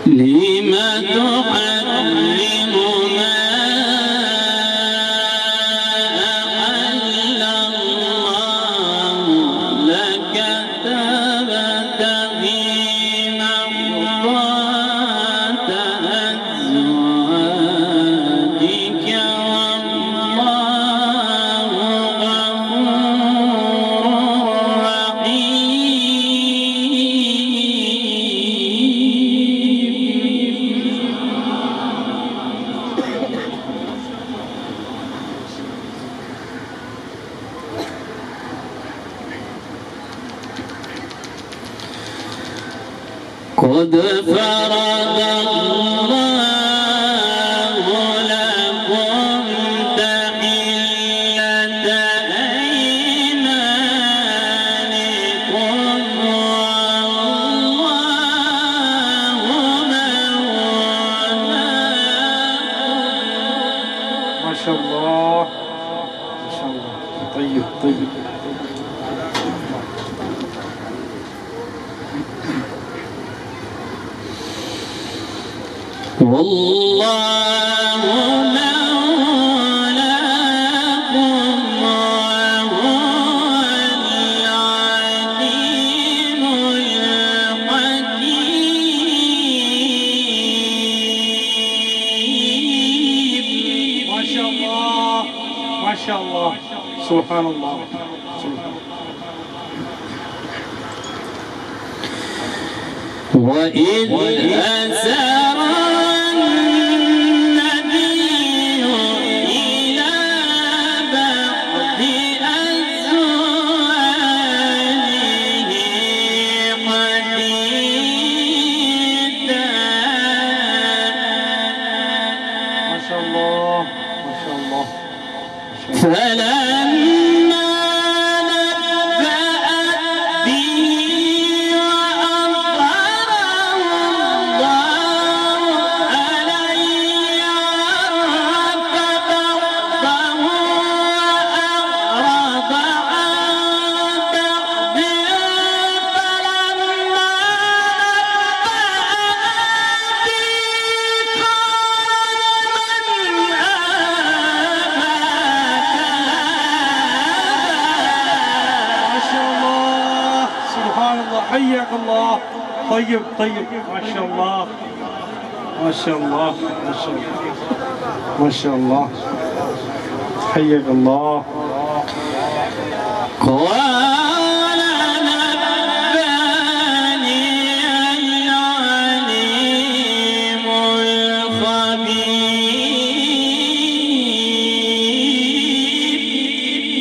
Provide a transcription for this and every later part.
لم تحرم ما أحل الله لك تبتغي مرضات أزواجك والله غفور قد فرض الله لكم تحلة أيمانكم والله مولاكم. ما شاء الله ما شاء الله. طيب طيب. والله مولاكم وهو العليم الحكيم. ما شاء الله ما شاء الله. سبحان الله. وإذ أسر النبي إلى بعض أزواجه حديثا. ما شاء الله ما شاء الله. فلما نبأت به وأظهره الله عليه عرف بعضه وأعرض عن بعض. فلما نبأت به حياك الله. طيب طيب. ما شاء الله ما شاء الله ما شاء الله ما شاء الله. حياك الله. قال نبأني العليم الخبير.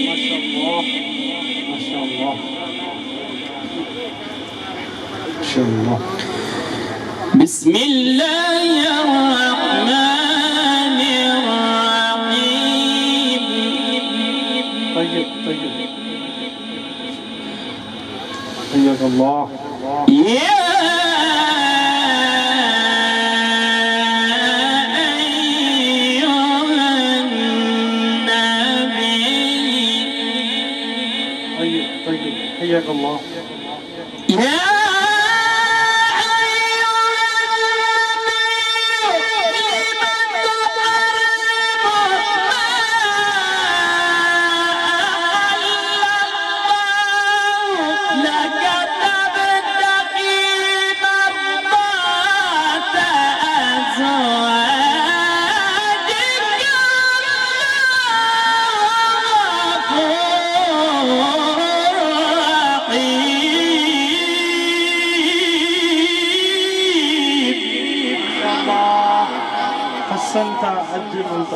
ما شاء الله ما شاء الله ما شاء الله. بسم الله الرحمن الرحيم. طيب طيب. حياك الله. يا أيها النبي. طيب طيب. حياك الله. يا حسنت عجب انت.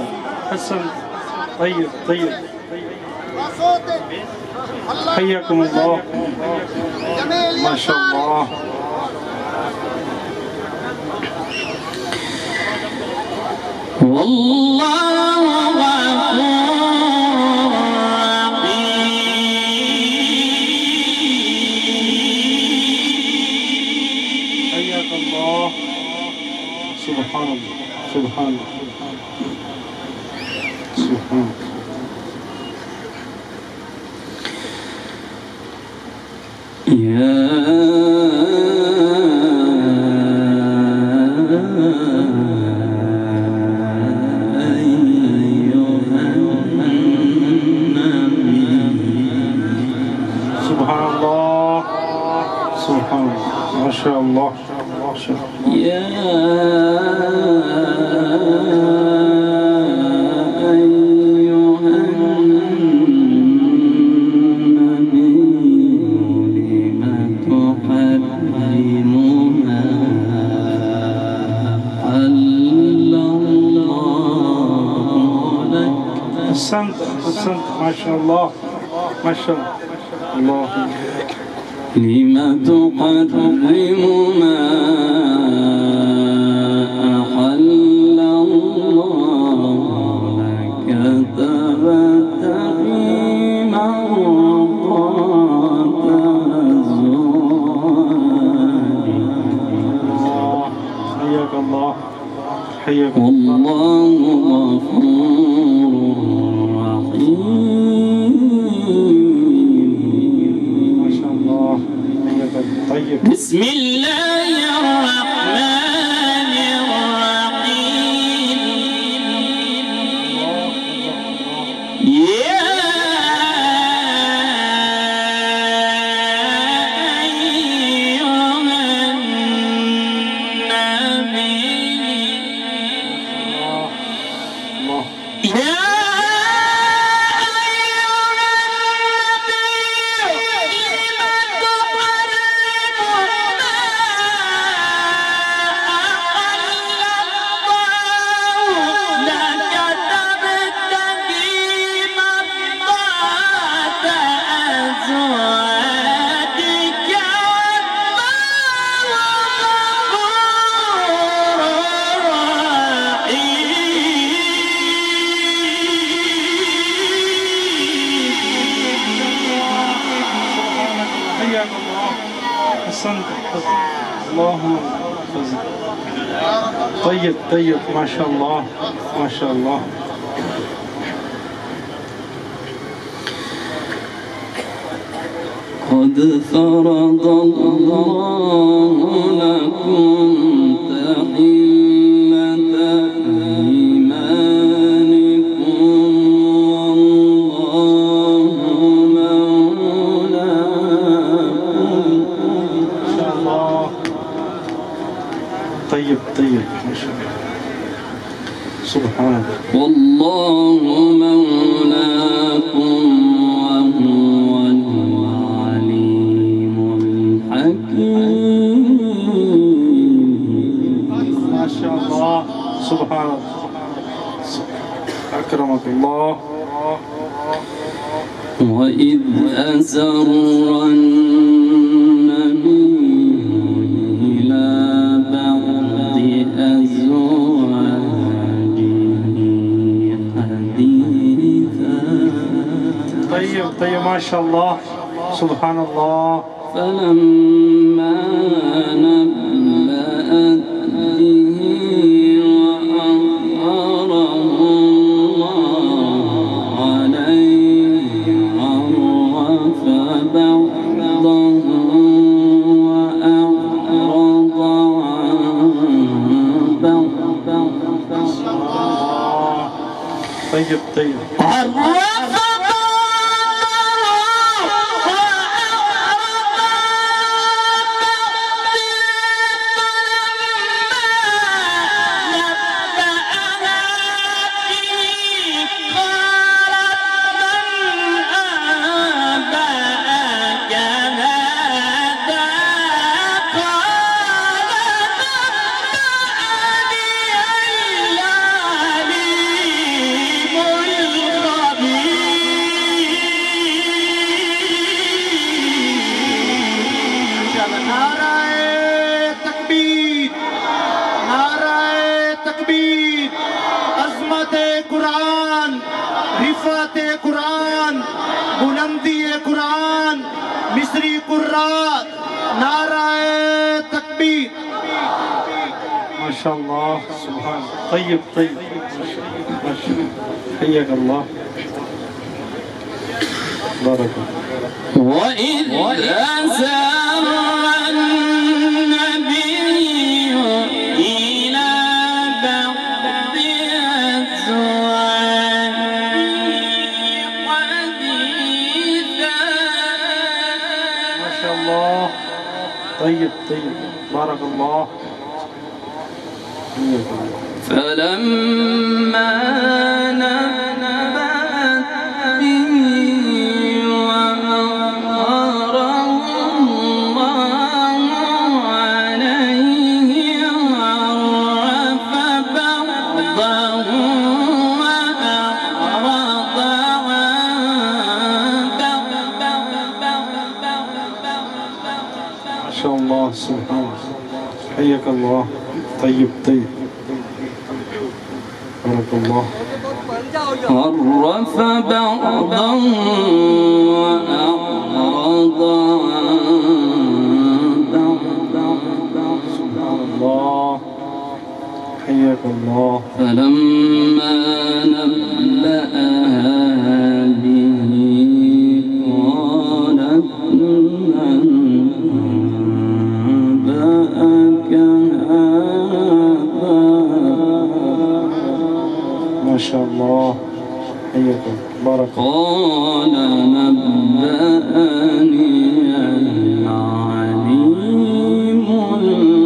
حسنت. طيب طيب. حياكم الله. ما شاء الله. والله غفور سبحان سبحان سبحان الله سبحان ما شاء الله ما شاء الله يا أيها النبي لم تحرم ما أحل الله لك. أحسنت أحسنت ما شاء الله ما شاء الله لم تحرم ما أحل الله لك تبتغي مرضات أزواجك. حياك الله حياك الله والله غفور رحيم. ما شاء الله حياك الله طيب بسم الله الرحمن الرحيم. يا أيها النبي الله حياك الله أحسنت اللهم فزد. طيب طيب ما شاء الله ما شاء الله قد فرض الله لكم تحلة أيمانكم والله مولاكم. ما شاء الله طيب طيب ما شاء الله سبحان والله مولاكم وهو العليم الحكيم. ما شاء الله سبحان الله أكرمك الله. وإذ أسر النبي إلى بعض أزواجه حديثا طيب طيب ما شاء الله سبحان الله فلما نبأت به وأظهره الله عليه عرف بعضه وأعرض عن بعض. طيب طيب कुरान, बुलंदी कुरान, मिस्री कुर्रात, नाराए तकबीर। شاء الله سبحان الله. طيب طيب ما شاء الله ما شاء الله. حياك الله بارك الله. وإذ أسر النبي إلى بعض أزواجه حديثا. ما شاء الله. طيب طيب بارك الله. فلما نبأت به وأظهره الله عليه عرف بعضه وأعرض عن ما شاء الله سبحان الله. حياك الله. طيب طيب بارك الله. عرف بعضا وأعرض عن سبحان الله. حياك الله. فلما نبأها به قالت من أنبأك هذا. ما شاء الله. حياك الله بارك الله. قال نبأني العليم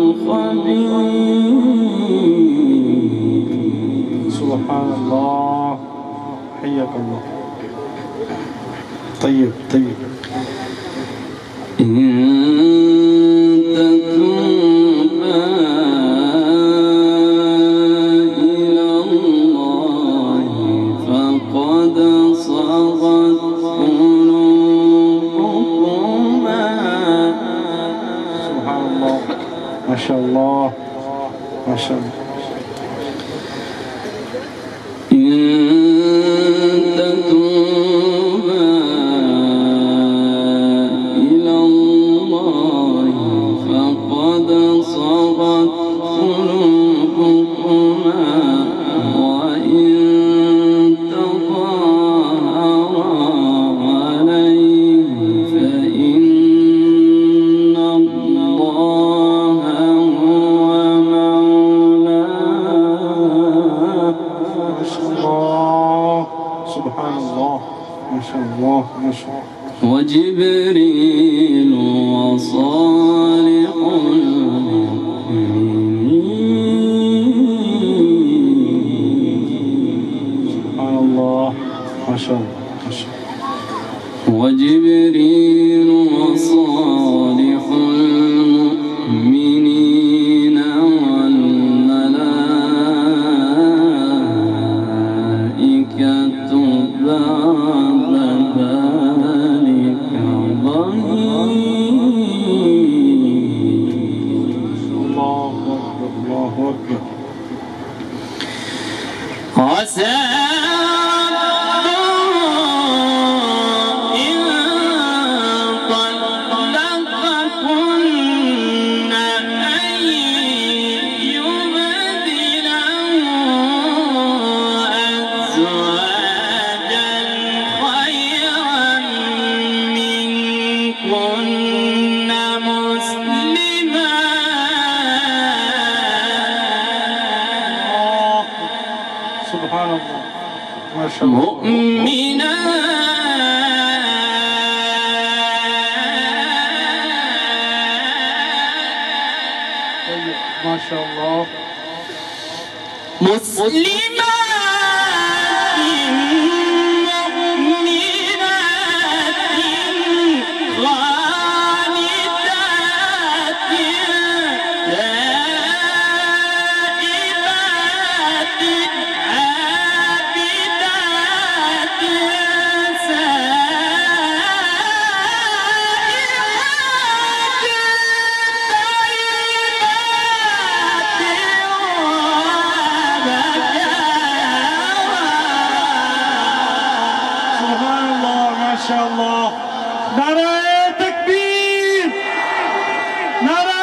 الخبير. سبحان الله. حياك الله. طيب طيب إن تتوبا إلى الله فقد صغت قلوبكما. سبحان الله. ما شاء الله ما شاء الله. إن تتوبا إلى الله فقد صغت قلوبكما وإن تظاهرا عليه فإن الله هو مولاه. ما شاء الله. سبحان الله. ما شاء الله ما شاء الله. وجبريل وصالح المؤمنين. سبحان الله. ما شاء الله ما شاء الله. وجبريل وصالح المؤمنين والملائكة بعد ذلك ظهير. الله أكبر الله أكبر. عسى إن طلقكن أن يبدله أزواجا خيرا منكن سبحان الله ما شاء الله. طيب ما شاء الله. مسلمات مؤمنات قانتات تائبات عابدات سبحان الله ما شاء الله. نعرة تكبير. نعرة